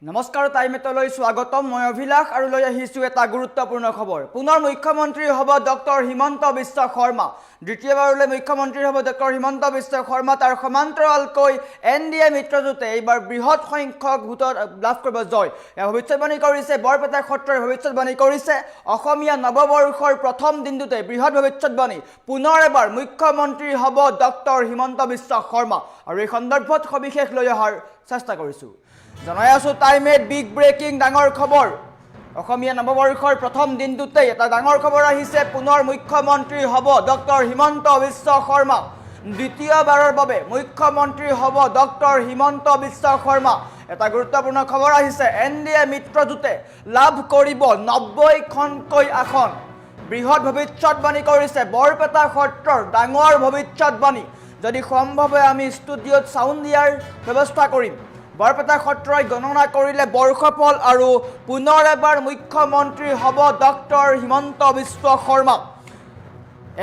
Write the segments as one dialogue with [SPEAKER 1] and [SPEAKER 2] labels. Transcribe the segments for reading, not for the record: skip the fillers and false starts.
[SPEAKER 1] নমস্কাৰ টাইমেটলৈ স্বাগতম মই অভিলাষ আৰু লৈ আহিছো এটা গুৰুত্বপূৰ্ণ খবৰ পুনৰ মুখ্যমন্ত্ৰী হ'ব ডক্টৰ হিমন্ত বিশ্ব শৰ্মা দ্বিতীয়বাৰলৈ মুখ্যমন্ত্ৰী হ'ব ডক্টৰ হিমন্ত বিশ্ব শৰ্মা তাৰ সমান্তৰালকৈ এনডিএ মিত্ৰজোঁটে এইবাৰ বৃহৎ সংখ্যক ভোটত লাভ কৰিব জয় ভৱিষ্যতবাণী কৰিছে বৰপেটা সত্ৰৰ ভৱিষ্যতবাণী কৰিছে অসমীয়া নৱবৰ্ষৰ প্ৰথম দিনটোতে বৃহৎ ভৱিষ্যতবাণী পুনৰ এবাৰ মুখ্যমন্ত্ৰী হ'ব ডক্টৰ হিমন্ত বিশ্ব শৰ্মা আৰু এই সন্দৰ্ভত সবিশেষ লৈ অহাৰ চেষ্টা কৰিছোঁ জনাই আছো টাইমেট বিগ ব্ৰেকিং ডাঙৰ খবৰ অসমীয়া নৱবৰ্ষৰ প্ৰথম দিনটোতেই এটা ডাঙৰ খবৰ আহিছে পুনৰ মুখ্যমন্ত্ৰী হ'ব ডক্টৰ হিমন্ত বিশ্ব শৰ্মা দ্বিতীয়বাৰৰ বাবে মুখ্যমন্ত্ৰী হ'ব ডক্টৰ হিমন্ত বিশ্ব শৰ্মা এটা গুৰুত্বপূৰ্ণ খবৰ আহিছে এনডিএ মিত্ৰজোঁটে লাভ কৰিব 90খনকৈ আসন বৃহৎ ভৱিষ্যতবাণী কৰিছে বৰপেটা সত্ৰৰ ডাঙৰ ভৱিষ্যতবাণী যদি সম্ভৱ হয় আমি ষ্টুডিঅ'ত সাউণ্ড দিয়াৰ ব্যৱস্থা কৰিম বৰপেটা সত্ৰই গণনা কৰিলে বৰ্ষফল আৰু পুনৰ এবাৰ মুখ্যমন্ত্ৰী হ'ব ডক্টৰ হিমন্ত বিশ্ব শৰ্মা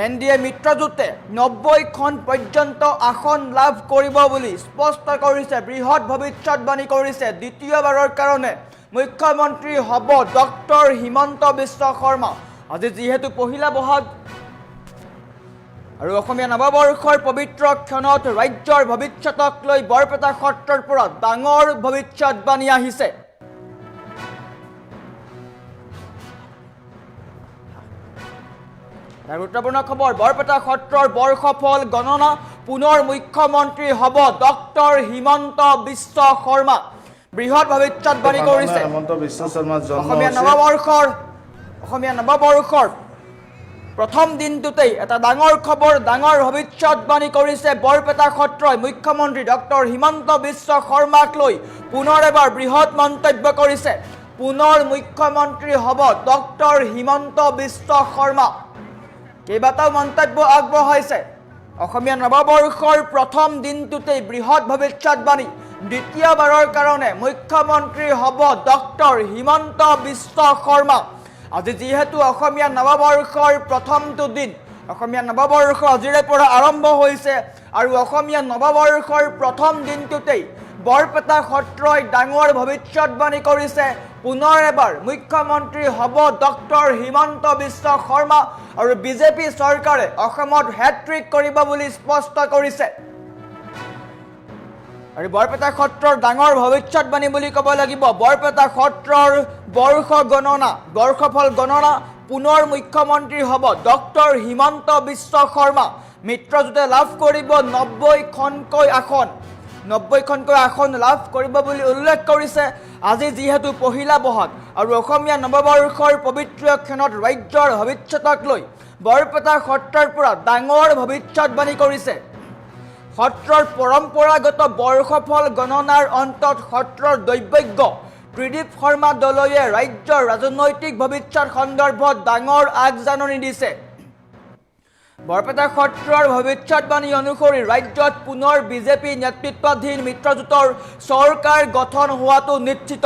[SPEAKER 1] এনডিএ মিত্ৰজোঁটে 90খন পৰ্যন্ত আসন লাভ কৰিব বুলি স্পষ্ট কৰিছে বৃহৎ ভৱিষ্যতবাণী কৰিছে দ্বিতীয়বাৰৰ কাৰণে মুখ্যমন্ত্ৰী হ'ব ডক্টৰ হিমন্ত বিশ্ব শৰ্মা আজি যিহেতু পহিলা বহাগ আৰু অসমীয়া নৱবৰ্ষৰ পবিত্ৰ ক্ষণত ৰাজ্যৰ ভৱিষ্যতক লৈ বৰপেটা সত্ৰৰ পৰা ডাঙৰ ভৱিষ্যতবাণী আহিছে গুৰুত্বপূৰ্ণ খবৰ বৰপেটা সত্ৰৰ বৰ্ষফল গণনা পুনৰ মুখ্যমন্ত্ৰী হ'ব ডক্টৰ হিমন্ত বিশ্ব শৰ্মা বৃহৎ ভৱিষ্যতবাণী কৰিছে অসমীয়া নৱবৰ্ষৰ প্ৰথম দিনটোতেই এটা ডাঙৰ খবৰ ডাঙৰ ভৱিষ্যতবাণী কৰিছে বৰপেটা সত্ৰই মুখ্যমন্ত্ৰী ডক্টৰ হিমন্ত বিশ্ব শৰ্মাক লৈ পুনৰ এবাৰ বৃহৎ মন্তব্য কৰিছে পুনৰ মুখ্যমন্ত্ৰী হ'ব ডক্টৰ হিমন্ত বিশ্ব শৰ্মা কেইবাটাও মন্তব্য আগবঢ়াইছে অসমীয়া নৱবৰ্ষৰ প্ৰথম দিনটোতেই বৃহৎ ভৱিষ্যতবাণী দ্বিতীয়বাৰৰ কাৰণে মুখ্যমন্ত্ৰী হ'ব ডক্টৰ হিমন্ত বিশ্ব শৰ্মা আজি যিহেতু অসমীয়া নৱবৰ্ষৰ প্ৰথমটো দিন অসমীয়া নৱবৰ্ষ আজিৰে পৰা আৰম্ভ হৈছে আৰু অসমীয়া নৱবৰ্ষৰ প্ৰথম দিনটোতেই বৰপেটা সত্ৰই ডাঙৰ ভৱিষ্যতবাণী কৰিছে পুনৰ এবাৰ মুখ্যমন্ত্ৰী হ'ব ডক্টৰ হিমন্ত বিশ্ব শৰ্মা আৰু বিজেপি চৰকাৰে অসমত হেট্ৰিক কৰিব বুলি স্পষ্ট কৰিছে আৰু বৰপেটা সত্ৰৰ ডাঙৰ ভৱিষ্যতবাণী বুলি ক'ব লাগিব বৰপেটা সত্ৰৰ বৰ্ষফল গণনা পুনৰ মুখ্যমন্ত্ৰী হ'ব ডক্টৰ হিমন্ত বিশ্ব শৰ্মা মিত্ৰজোঁটে লাভ কৰিব 90খনকৈ আসন লাভ কৰিব বুলি উল্লেখ কৰিছে আজি যিহেতু পহিলা বহাগ আৰু অসমীয়া নৱবৰ্ষৰ পবিত্ৰ ক্ষণত ৰাজ্যৰ ভৱিষ্যতক লৈ বৰপেটা সত্ৰৰ পৰা ডাঙৰ ভৱিষ্যতবাণী কৰিছে সত্ৰৰ পৰম্পৰাগত বৰ্ষফল গণনাৰ অন্তত সত্ৰৰ দৈৱজ্ঞ ত্ৰিদীপ শৰ্মা দলৈয়ে ৰাজ্যৰ ৰাজনৈতিক ভৱিষ্যত সন্দৰ্ভত ডাঙৰ আগজাননী দিছে বৰপেটা সত্ৰৰ ভৱিষ্যতবাণী অনুসৰি ৰাজ্যত পুনৰ বিজেপি নেতৃত্বাধীন মিত্ৰজোঁটৰ চৰকাৰ গঠন হোৱাটো নিশ্চিত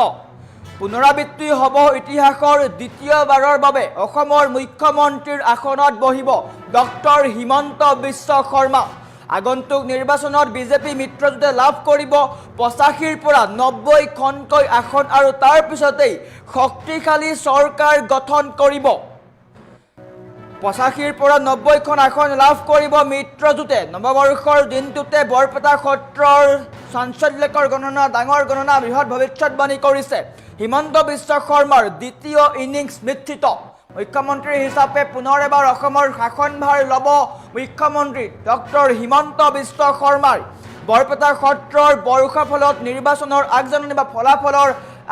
[SPEAKER 1] পুনৰাবৃত্তি হ'ব ইতিহাসৰ দ্বিতীয়বাৰৰ বাবে অসমৰ মুখ্যমন্ত্ৰীৰ আসনত বহিব ডক্টৰ হিমন্ত বিশ্ব শৰ্মা আগন্তুক নিৰ্বাচনত বিজেপি মিত্ৰজোঁটে লাভ কৰিব 85ৰ পৰা 90খনকৈ আসন আৰু তাৰ পিছতেই শক্তিশালী চৰকাৰ গঠন কৰিব 85ৰ পৰা 90খন আসন লাভ কৰিব মিত্ৰজোঁটে নৱবৰ্ষৰ দিনটোতে বৰপেটা সত্ৰৰ চাঞ্চল্যকৰ গণনা ডাঙৰ গণনা বৃহৎ ভৱিষ্যতবাণী কৰিছে হিমন্ত বিশ্ব শৰ্মাৰ দ্বিতীয় ইনিংছ নিশ্চিত মুখ্যমন্ত্ৰী হিচাপে পুনৰ এবাৰ অসমৰ শাসনভাৰ ল'ব মুখ্যমন্ত্ৰী ডক্টৰ হিমন্ত বিশ্ব শৰ্মাৰ বৰপেটা সত্ৰৰ বৰ্ষফলত নিৰ্বাচনৰ আগজাননী বা ফলাফলৰ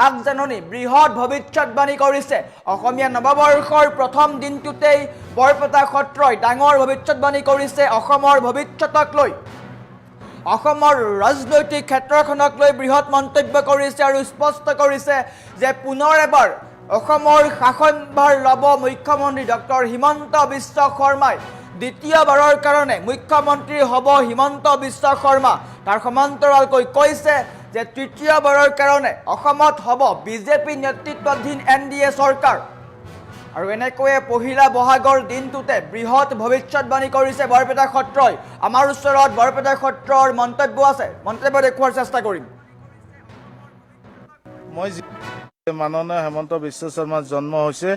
[SPEAKER 1] আগজাননী বৃহৎ ভৱিষ্যতবাণী কৰিছে অসমীয়া নৱবৰ্ষৰ প্ৰথম দিনটোতেই বৰপেটা সত্ৰই ডাঙৰ ভৱিষ্যতবাণী কৰিছে অসমৰ ভৱিষ্যতক লৈ অসমৰ ৰাজনৈতিক ক্ষেত্ৰখনক লৈ বৃহৎ মন্তব্য কৰিছে আৰু স্পষ্ট কৰিছে যে পুনৰ এবাৰ অসমৰ শাসনভাৰ ল'ব মুখ্যমন্ত্ৰী ডক্টৰ হিমন্ত বিশ্ব শৰ্মাই দ্বিতীয়বাৰৰ কাৰণে মুখ্যমন্ত্ৰী হ'ব হিমন্ত বিশ্ব শৰ্মা তাৰ সমান্তৰালকৈ কৈছে যে তৃতীয়বাৰৰ কাৰণে অসমত হ'ব বিজেপি নেতৃত্বাধীন এনডিএ চৰকাৰ আৰু এনেকৈয়ে পহিলা বহাগৰ দিনটোতে বৃহৎ ভৱিষ্যতবাণী কৰিছে বৰপেটা সত্ৰই আমাৰ ওচৰত বৰপেটা সত্ৰৰ মন্তব্য আছে মন্তব্য দেখুৱাৰ চেষ্টা কৰিম
[SPEAKER 2] মই মাননীয় হেমন্ত বিশ্ব শৰ্মাৰ জন্ম হৈছে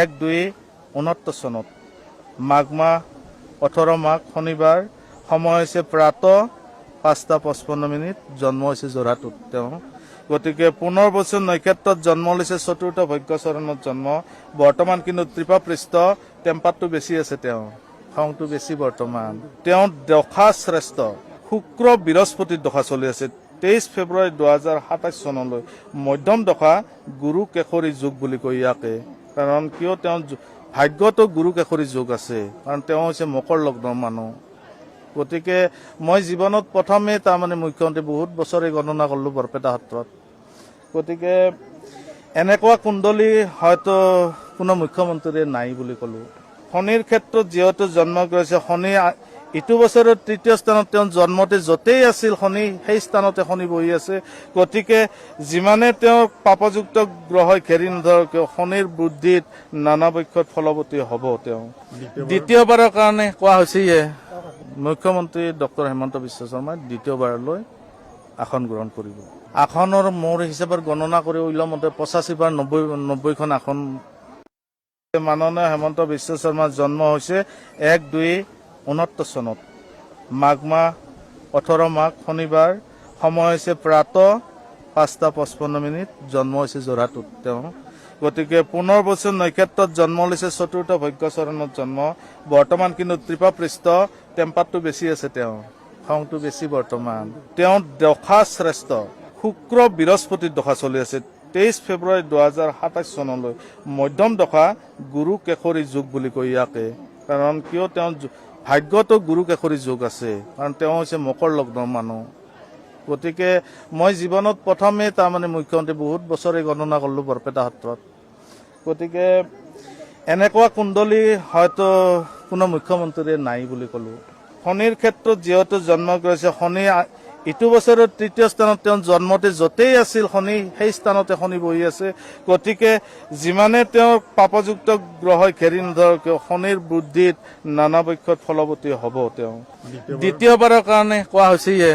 [SPEAKER 2] 1-2-69 চনত মাঘ মাহ 18 মাঘ শনিবাৰ সময় হৈছে প্ৰাতঃ 5:55 জন্ম হৈছে যোৰহাটত তেওঁ গতিকে 15 বছৰ নক্ষত্ৰত জন্ম লৈছে চতুৰ্থ ভাগ্যচৰণত জন্ম বৰ্তমান কিন্তু ত্ৰিপাপৃষ্ঠ টেম্পাৰটো বেছি আছে তেওঁ খংটো বেছি বৰ্তমান তেওঁ দশা শ্ৰেষ্ঠ শুক্ৰ বৃহস্পতিৰ দশা চলি আছে 23 ফেব্ৰুৱাৰী 2027 চনলৈ মধ্যম দশা গুৰু কেশৰী যুগ বুলি কয় ইয়াকে কাৰণ কিয় তেওঁ ভাগ্যতো গুৰু কেশৰী যুগ আছে কাৰণ তেওঁ হৈছে মকৰ লগ্নৰ মানুহ গতিকে মই জীৱনত প্ৰথমে তাৰমানে মুখ্যমন্ত্ৰী বহুত বছৰে গণনা কৰিলোঁ বৰপেটা সত্ৰত গতিকে এনেকুৱা কুণ্ডলী হয়তো কোনো মুখ্যমন্ত্ৰীৰে নাই বুলি ক'লোঁ শনিৰ ক্ষেত্ৰত যিহেতু জন্ম কৰিছে শনি ইটো বছৰৰ তৃতীয় স্থানত তেওঁ জন্মতে য'তেই আছিল শনি সেই স্থানতে শনি বহি আছে গতিকে যিমানে তেওঁ পাপযুক্ত গ্ৰহই ঘেৰি নধৰক শনিৰ বুদ্ধিত নানা পক্ষত ফলৱতী হ'ব তেওঁ দ্বিতীয়বাৰৰ কাৰণে কোৱা হৈছে মুখ্যমন্ত্ৰী ডক্টৰ হেমন্ত বিশ্ব শৰ্মাই দ্বিতীয়বাৰলৈ আসন গ্ৰহণ কৰিব আসনৰ মোৰ হিচাপত গণনা কৰি ওলোৱামতে 85-90খন আসন মাননীয় হেমন্ত বিশ্ব শৰ্মাৰ জন্ম হৈছে 1-2-69 চনত মাঘ মাহ 18 মাঘ শনিবাৰ সময় হৈছে প্ৰাতঃ 5:55 জন্ম হৈছে যোৰহাটত তেওঁ গতিকে 15 বছৰ নক্ষত্ৰত জন্ম লৈছে চতুৰ্থ ভাগ্যচৰণত জন্ম বৰ্তমান কিন্তু ত্ৰিপাপৃষ্ঠ টেম্পাৰটো বেছি আছে তেওঁ খংটো বেছি বৰ্তমান তেওঁ দশা শ্ৰেষ্ঠ শুক্ৰ বৃহস্পতিৰ দশা চলি আছে 23 ফেব্ৰুৱাৰী 2027 চনলৈ মধ্যম দশা গুৰু কেশৰী যুগ বুলি কয় ইয়াকে কাৰণ কিয় তেওঁ ভাগ্যতো গুৰু কেশৰী যুগ আছে কাৰণ তেওঁ হৈছে মকৰ লগ্নৰ মানুহ গতিকে মই জীৱনত প্ৰথমে তাৰমানে মুখ্যমন্ত্ৰী বহুত বছৰে গণনা কৰিলোঁ বৰপেটা সত্ৰত গতিকে এনেকুৱা কুণ্ডলী হয়তো কোনো মুখ্যমন্ত্ৰীৰে নাই বুলি ক'লোঁ শনিৰ ক্ষেত্ৰত যিহেতু জন্ম কৰিছে শনি ইটো বছৰৰ তৃতীয় স্থানত তেওঁ জন্মতে য'তেই আছিল শনি সেই স্থানতে শনি বহি আছে গতিকে যিমানে তেওঁ পাপযুক্ত গ্ৰহই ঘেৰি নধৰক শনিৰ বুদ্ধিত নানা পক্ষত ফলৱতী হ'ব তেওঁ দ্বিতীয়বাৰৰ কাৰণে কোৱা হৈছে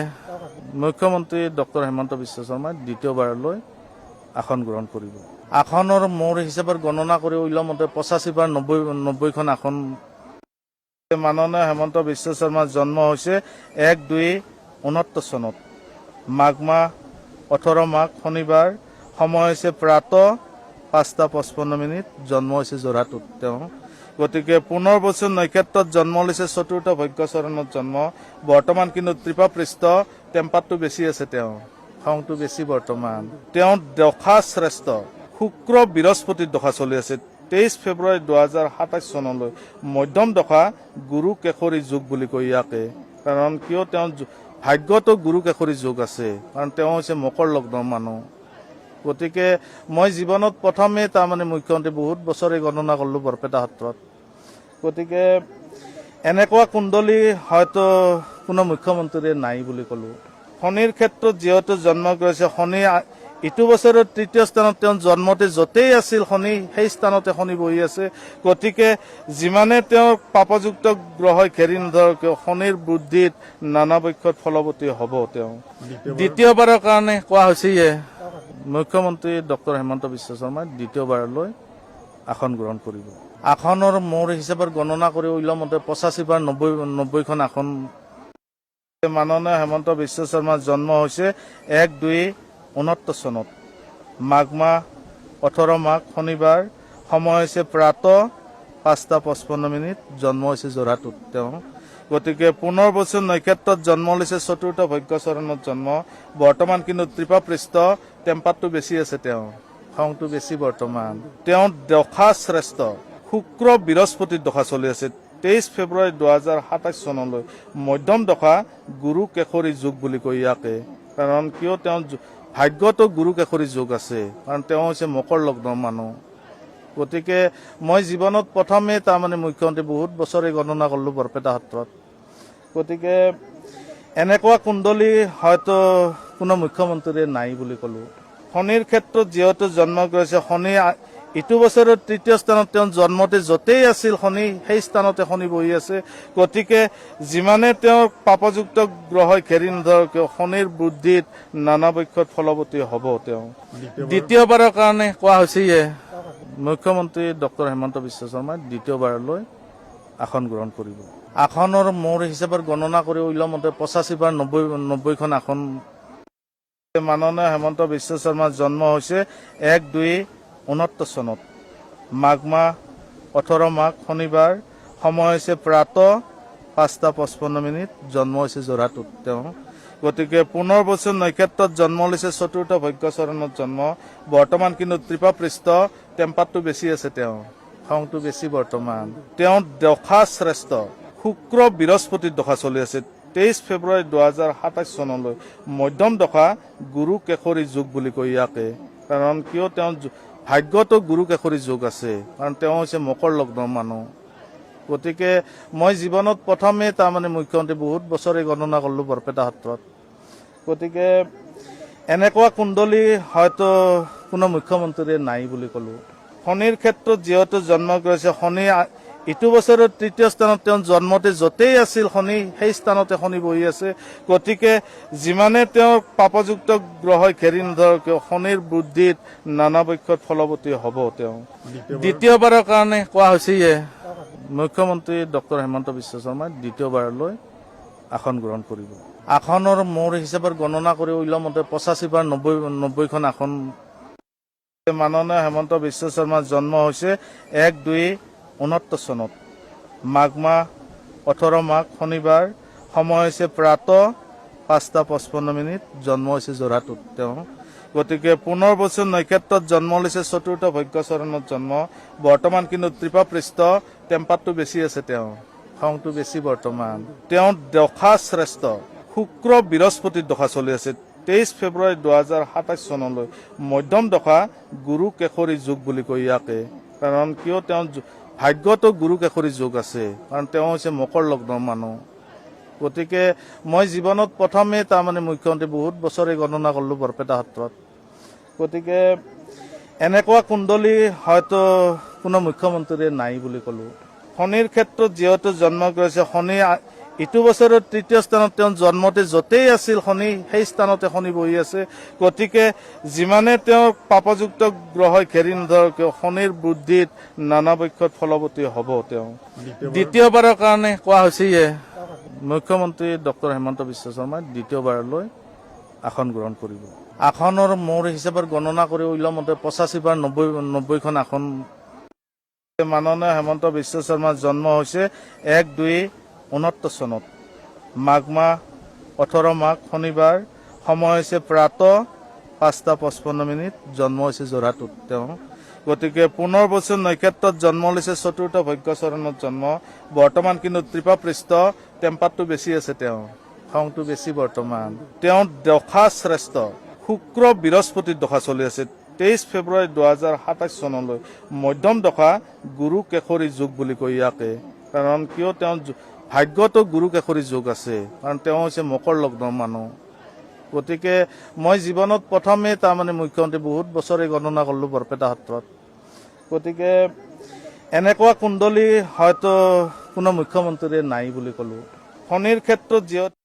[SPEAKER 2] মুখ্যমন্ত্ৰী ডক্টৰ হেমন্ত বিশ্ব শৰ্মাই দ্বিতীয়বাৰলৈ আসন গ্ৰহণ কৰিব আসনৰ মোৰ হিচাপত গণনা কৰি ওলোৱামতে 85-90খন আসন মাননীয় হেমন্ত বিশ্ব শৰ্মাৰ জন্ম হৈছে 1-2-69 চনত মাঘ মাহ 18 মাঘ শনিবাৰ সময় হৈছে প্ৰাতঃ 5:55 জন্ম হৈছে যোৰহাটত তেওঁ গতিকে 15 বছৰ নক্ষত্ৰত জন্ম লৈছে চতুৰ্থ ভাগ্যচৰণত জন্ম বৰ্তমান কিন্তু ত্ৰিপাপৃষ্ঠ টেম্পাৰটো বেছি আছে তেওঁ খংটো বেছি বৰ্তমান তেওঁ দশা শ্ৰেষ্ঠ শুক্ৰ বৃহস্পতিৰ দশা চলি আছে 23 ফেব্ৰুৱাৰী 2027 চনলৈ মধ্যম দশা গুৰু কেশৰী যুগ বুলি কয় ইয়াকে কাৰণ কিয় তেওঁ ভাগ্যতো গুৰু কেশৰী যুগ আছে কাৰণ তেওঁ হৈছে মকৰ লগ্নৰ মানুহ গতিকে মই জীৱনত প্ৰথমে তাৰমানে মুখ্যমন্ত্ৰী বহুত বছৰে গণনা কৰিলোঁ বৰপেটা সত্ৰত গতিকে এনেকুৱা কুণ্ডলী হয়তো কোনো মুখ্যমন্ত্ৰীৰে নাই বুলি ক'লোঁ শনিৰ ক্ষেত্ৰত যিহেতু জন্ম কৰিছে শনি ইটো বছৰৰ তৃতীয় স্থানত তেওঁ জন্মতে য'তেই আছিল শনি সেই স্থানতে শনি বহি আছে গতিকে যিমানে তেওঁ পাপযুক্ত গ্ৰহই ঘেৰি নধৰক শনিৰ বুদ্ধিত নানা পক্ষত ফলৱতী হ'ব তেওঁ দ্বিতীয়বাৰৰ কাৰণে কোৱা হৈছে মুখ্যমন্ত্ৰী ডক্টৰ হেমন্ত বিশ্ব শৰ্মাই দ্বিতীয়বাৰলৈ আসন গ্ৰহণ কৰিব আসনৰ মোৰ হিচাপত গণনা কৰি ওলোৱামতে 85-90খন আসন মাননীয় হেমন্ত বিশ্ব শৰ্মাৰ জন্ম হৈছে 1-2-69 চনত মাঘ মাহ 18 মাঘ শনিবাৰ সময় হৈছে প্ৰাতঃ 5:55 জন্ম হৈছে যোৰহাটত তেওঁ গতিকে 15 বছৰ নক্ষত্ৰত জন্ম লৈছে চতুৰ্থ ভাগ্যচৰণত জন্ম বৰ্তমান কিন্তু ত্ৰিপাপৃষ্ঠ টেম্পাৰটো বেছি আছে তেওঁ খংটো বেছি বৰ্তমান তেওঁ দশা শ্ৰেষ্ঠ শুক্ৰ বৃহস্পতিৰ দশা চলি আছে 23 ফেব্ৰুৱাৰী 2027 চনলৈ মধ্যম দশা গুৰু কেশৰী যুগ বুলি কয় ইয়াকে কাৰণ কিয় তেওঁ ভাগ্যতো গুৰু কেশৰী যুগ আছে কাৰণ তেওঁ হৈছে মকৰ লগ্নৰ মানুহ গতিকে মই জীৱনত প্ৰথমে তাৰমানে মুখ্যমন্ত্ৰী বহুত বছৰে গণনা কৰিলোঁ বৰপেটা সত্ৰত গতিকে এনেকুৱা কুণ্ডলী হয়তো কোনো মুখ্যমন্ত্ৰীৰে নাই বুলি ক'লোঁ শনিৰ ক্ষেত্ৰত যিহেতু জন্ম কৰিছে শনি ইটো বছৰৰ তৃতীয় স্থানত তেওঁ জন্মতে য'তেই আছিল শনি সেই স্থানতে শনি বহি আছে। গতিকে যিমানে তেওঁৰ পাপযুক্ত গ্ৰহই ঘেৰি নধৰক কিয় শনিৰ বুদ্ধিত নানা পক্ষত ফলৱতী হ'ব। তেওঁ দ্বিতীয়বাৰৰ কাৰণে কোৱা হৈছে মুখ্যমন্ত্ৰী ডক্টৰ হিমন্ত বিশ্ব শৰ্মাই দ্বিতীয়বাৰলৈ আসন গ্ৰহণ কৰিব। আসনৰ মোৰ হিচাপত গণনা কৰি ওলোৱা মতে 85 বা 90খন আসন। মাননীয় হিমন্ত বিশ্ব শৰ্মাৰ জন্ম হৈছে 1-2-69 চনত মাঘ মাহ 18 মাঘ শনিবাৰ। সময় হৈছে প্ৰাতঃ 5:55। জন্ম হৈছে যোৰহাটত তেওঁ। গতিকে পুনৰ্বচন নক্ষত্ৰত জন্ম লৈছে, চতুৰ্থ ভাগ্যচৰণত জন্ম। বৰ্তমান কিন্তু কৃপাপৃষ্ঠ টেম্পাৰটো বেছি আছে, তেওঁ খংটো বেছি বৰ্তমান। তেওঁ দশা শ্ৰেষ্ঠ, শুক্ৰ বৃহস্পতিৰ দশা চলি আছে। 23 ফেব্ৰুৱাৰী 2027 চনলৈ মধ্যম দশা গুৰু কেশৰী যুগ বুলি কয় ইয়াকে। কাৰণ কিয় তেওঁ ভাগ্যতো গুৰু কেশৰী যুগ আছে, কাৰণ তেওঁ হৈছে মকৰ লগ্নৰ মানুহ। গতিকে মই জীৱনত প্ৰথমে তাৰমানে মুখ্যমন্ত্ৰী বহুত বছৰে গণনা কৰিলোঁ বৰপেটা সত্ৰত। গতিকে এনেকুৱা কুণ্ডলী হয়তো কোনো মুখ্যমন্ত্ৰীৰে নাই বুলি ক'লোঁ। শনিৰ ক্ষেত্ৰত যিহেতু জন্ম কৰিছে, শনি ইটো বছৰৰ তৃতীয় স্থানত তেওঁ জন্মতে য'তেই আছিল শনি সেই স্থানতে শনি বহি আছে। গতিকে যিমানে তেওঁৰ পাপযুক্ত গ্ৰহই ঘেৰি নধৰক কিয় শনিৰ বুদ্ধিত নানা পক্ষত ফলৱতী হ'ব। তেওঁ দ্বিতীয়বাৰৰ কাৰণে কোৱা হৈছে মুখ্যমন্ত্ৰী ডক্টৰ হিমন্ত বিশ্ব শৰ্মাই দ্বিতীয়বাৰলৈ আসন গ্ৰহণ কৰিব। আসনৰ মোৰ হিচাপত গণনা কৰি ওলোৱা মতে 85 বা 90খন আসন। মাননীয় হিমন্ত বিশ্ব শৰ্মাৰ জন্ম হৈছে 1-2-69 চনত মাঘ মাহ 18 মাঘ শনিবাৰ। সময় হৈছে প্ৰাতঃ 5:55। জন্ম হৈছে যোৰহাটত তেওঁ। গতিকে পুনৰ্বচন নক্ষত্ৰত জন্ম লৈছে, চতুৰ্থ ভাগ্যচৰণত জন্ম। বৰ্তমান কিন্তু কৃপাপৃষ্ঠ টেম্পাৰটো বেছি আছে, তেওঁ খংটো বেছি বৰ্তমান। তেওঁ দশা শ্ৰেষ্ঠ, শুক্ৰ বৃহস্পতিৰ দশা চলি আছে। 23 ফেব্ৰুৱাৰী 2027 চনলৈ মধ্যম দশা গুৰু কেশৰী যুগ বুলি কয় ইয়াকে। কাৰণ কিয় তেওঁ ভাগ্যতো গুৰু কেশৰী যুগ আছে, কাৰণ তেওঁ হৈছে মকৰ লগ্নৰ মানুহ। গতিকে মই জীৱনত প্ৰথমে তাৰমানে মুখ্যমন্ত্ৰী বহুত বছৰে গণনা কৰিলোঁ বৰপেটা সত্ৰত। গতিকে এনেকুৱা কুণ্ডলী হয়তো কোনো মুখ্যমন্ত্ৰীৰে নাই বুলি ক'লোঁ। শনিৰ ক্ষেত্ৰত যিহেতু জন্ম কৰিছে, শনি ইটো বছৰৰ তৃতীয় স্থানত তেওঁ জন্মতে য'তেই আছিল শনি সেই স্থানতে শনি বহি আছে। গতিকে যিমানে তেওঁৰ পাপযুক্ত গ্ৰহই ঘেৰি নধৰক কিয় শনিৰ বুদ্ধিত নানা পক্ষত ফলৱতী হ'ব। তেওঁ দ্বিতীয়বাৰৰ কাৰণে কোৱা হৈছে মুখ্যমন্ত্ৰী ডক্টৰ হিমন্ত বিশ্ব শৰ্মাই দ্বিতীয়বাৰলৈ আসন গ্ৰহণ কৰিব। আসনৰ মোৰ হিচাপত গণনা কৰি ওলোৱা মতে 85 বা 90খন আসন। মাননীয় হিমন্ত বিশ্ব শৰ্মাৰ জন্ম হৈছে 1-2-69 চনত মাঘ মাহ 18 মাঘ শনিবাৰ। সময় হৈছে প্ৰাতঃ 5:55। জন্ম হৈছে যোৰহাটত তেওঁ। গতিকে পুনৰ্বচন নক্ষত্ৰত জন্ম লৈছে, চতুৰ্থ ভাগ্যচৰণত জন্ম। বৰ্তমান কিন্তু কৃপাপৃষ্ঠ টেম্পাৰটো বেছি আছে, তেওঁ খংটো বেছি বৰ্তমান। তেওঁ দশা শ্ৰেষ্ঠ, শুক্ৰ বৃহস্পতিৰ দশা চলি আছে। 23 ফেব্ৰুৱাৰী 2027 চনলৈ মধ্যম দশা গুৰু কেশৰী যুগ বুলি কয় ইয়াকে। কাৰণ কিয় তেওঁ ভাগ্যতো গুৰু কেশৰী যুগ আছে, কাৰণ তেওঁ হৈছে মকৰ লগ্নৰ মানুহ। গতিকে মই জীৱনত প্ৰথমে তাৰমানে মুখ্যমন্ত্ৰী বহুত বছৰে গণনা কৰিলোঁ বৰপেটা সত্ৰত। গতিকে এনেকুৱা কুণ্ডলী হয়তো কোনো মুখ্যমন্ত্ৰীৰে নাই বুলি ক'লোঁ। শনিৰ ক্ষেত্ৰত যিহেতু